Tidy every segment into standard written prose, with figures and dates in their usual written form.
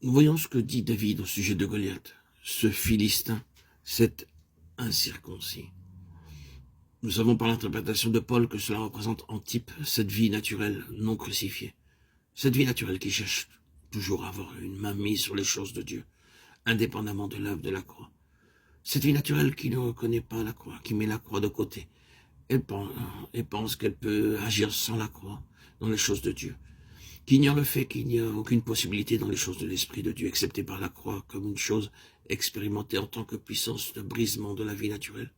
Voyons ce que dit David au sujet de Goliath. Ce Philistin, cet incirconcis. Nous savons par l'interprétation de Paul que cela représente en type cette vie naturelle non crucifiée. Cette vie naturelle qui cherche toujours à avoir une main mise sur les choses de Dieu, indépendamment de l'œuvre de la croix. Cette vie naturelle qui ne reconnaît pas la croix, qui met la croix de côté, et pense qu'elle peut agir sans la croix dans les choses de Dieu, qui ignore le fait qu'il n'y a aucune possibilité dans les choses de l'Esprit de Dieu, excepté par la croix, comme une chose expérimentée en tant que puissance de brisement de la vie naturelle,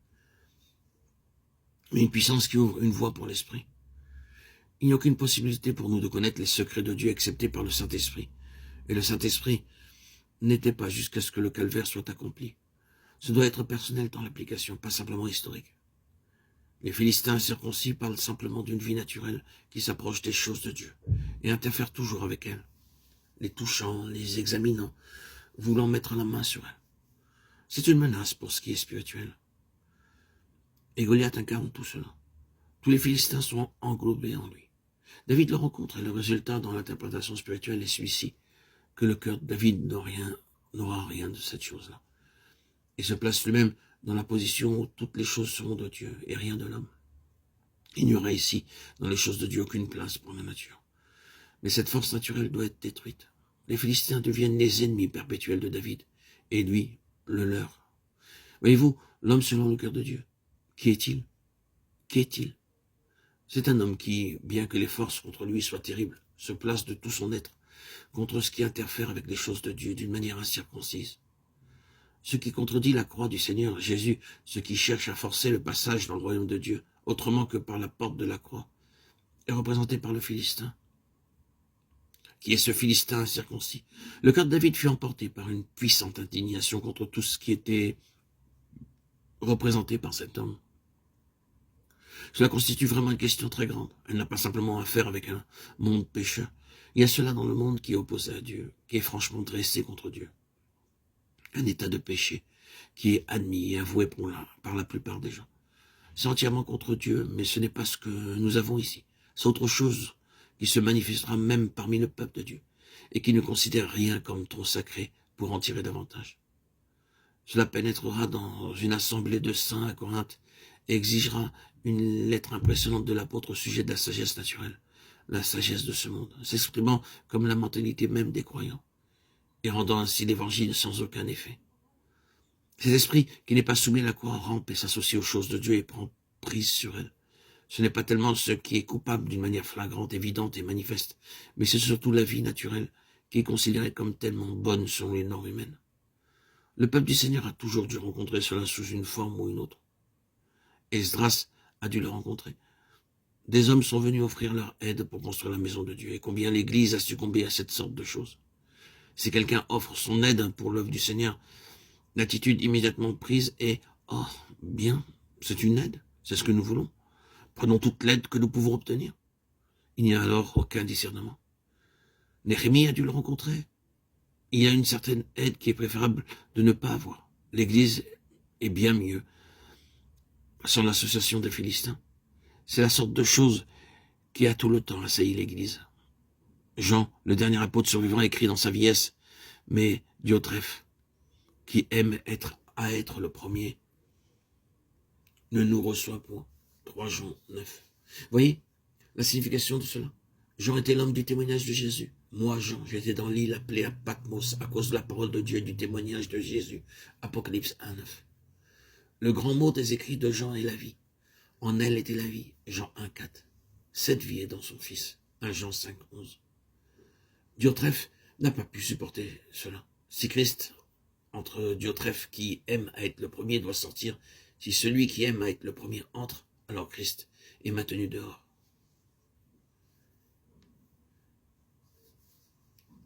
mais une puissance qui ouvre une voie pour l'Esprit. Il n'y a aucune possibilité pour nous de connaître les secrets de Dieu, excepté par le Saint-Esprit. Et le Saint-Esprit n'était pas jusqu'à ce que le calvaire soit accompli. Ce doit être personnel dans l'application, pas simplement historique. Les Philistins circoncis parlent simplement d'une vie naturelle qui s'approche des choses de Dieu et interfère toujours avec elles, les touchant, les examinant, voulant mettre la main sur elles. C'est une menace pour ce qui est spirituel. Et Goliath incarne tout cela. Tous les Philistins sont englobés en lui. David le rencontre et le résultat dans l'interprétation spirituelle est celui-ci, que le cœur de David n'aura rien de cette chose-là. Il se place lui-même dans la position où toutes les choses seront de Dieu et rien de l'homme. Il n'y aura ici, dans les choses de Dieu, aucune place pour la nature. Mais cette force naturelle doit être détruite. Les Philistins deviennent les ennemis perpétuels de David, et lui, le leur. Voyez-vous, l'homme selon le cœur de Dieu, qui est-il? Qui est-il? C'est un homme qui, bien que les forces contre lui soient terribles, se place de tout son être contre ce qui interfère avec les choses de Dieu d'une manière incirconcise. Ce qui contredit la croix du Seigneur Jésus, ce qui cherche à forcer le passage dans le royaume de Dieu, autrement que par la porte de la croix, est représenté par le Philistin. Qui est ce Philistin incirconcis? Le cœur de David fut emporté par une puissante indignation contre tout ce qui était représenté par cet homme. Cela constitue vraiment une question très grande. Elle n'a pas simplement à faire avec un monde pécheur. Il y a cela dans le monde qui est opposé à Dieu, qui est franchement dressé contre Dieu. Un état de péché qui est admis et avoué par la plupart des gens. C'est entièrement contre Dieu, mais ce n'est pas ce que nous avons ici. C'est autre chose qui se manifestera même parmi le peuple de Dieu et qui ne considère rien comme trop sacré pour en tirer davantage. Cela pénétrera dans une assemblée de saints à Corinthe et exigera une lettre impressionnante de l'apôtre au sujet de la sagesse naturelle, la sagesse de ce monde, s'exprimant comme la mentalité même des croyants, et rendant ainsi l'évangile sans aucun effet. Cet esprit qui n'est pas soumis à la croix rampe et s'associe aux choses de Dieu et prend prise sur elles. Ce n'est pas tellement ce qui est coupable d'une manière flagrante, évidente et manifeste, mais c'est surtout la vie naturelle qui est considérée comme tellement bonne selon les normes humaines. Le peuple du Seigneur a toujours dû rencontrer cela sous une forme ou une autre. Esdras a dû le rencontrer. Des hommes sont venus offrir leur aide pour construire la maison de Dieu, et combien l'Église a succombé à cette sorte de choses. Si quelqu'un offre son aide pour l'œuvre du Seigneur, l'attitude immédiatement prise est « Oh, bien, c'est une aide, c'est ce que nous voulons. Prenons toute l'aide que nous pouvons obtenir. » Il n'y a alors aucun discernement. Néhémie a dû le rencontrer. Il y a une certaine aide qui est préférable de ne pas avoir. L'Église est bien mieux sans l'association des Philistins. C'est la sorte de chose qui a tout le temps assailli l'Église. Jean, le dernier apôtre survivant, écrit dans sa vieillesse, mais Diotrephe, qui aime être le premier, ne nous reçoit point. 3 Jean 9. Voyez la signification de cela? Jean était l'homme du témoignage de Jésus. Moi, Jean, j'étais dans l'île appelée à Patmos à cause de la parole de Dieu et du témoignage de Jésus. Apocalypse 1:9. Le grand mot des écrits de Jean est la vie. En elle était la vie. Jean 1:4. Cette vie est dans son Fils. 1 Jean 5:11. Diotrephe n'a pas pu supporter cela. Si Christ, entre Diotrephe qui aime à être le premier, doit sortir, si celui qui aime à être le premier entre, alors Christ est maintenu dehors.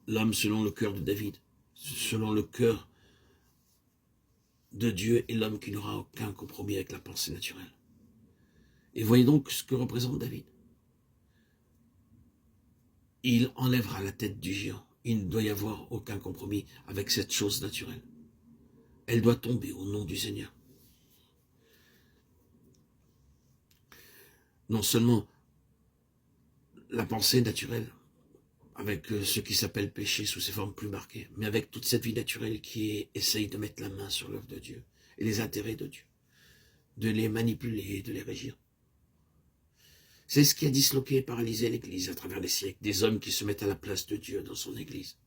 L'homme selon le cœur de David, selon le cœur de Dieu, est l'homme qui n'aura aucun compromis avec la pensée naturelle. Et voyez donc ce que représente David. Il enlèvera la tête du géant. Il ne doit y avoir aucun compromis avec cette chose naturelle. Elle doit tomber au nom du Seigneur. Non seulement la pensée naturelle avec ce qui s'appelle péché sous ses formes plus marquées, mais avec toute cette vie naturelle qui essaye de mettre la main sur l'œuvre de Dieu et les intérêts de Dieu, de les manipuler et de les régir. C'est ce qui a disloqué et paralysé l'Église à travers les siècles, des hommes qui se mettent à la place de Dieu dans son Église,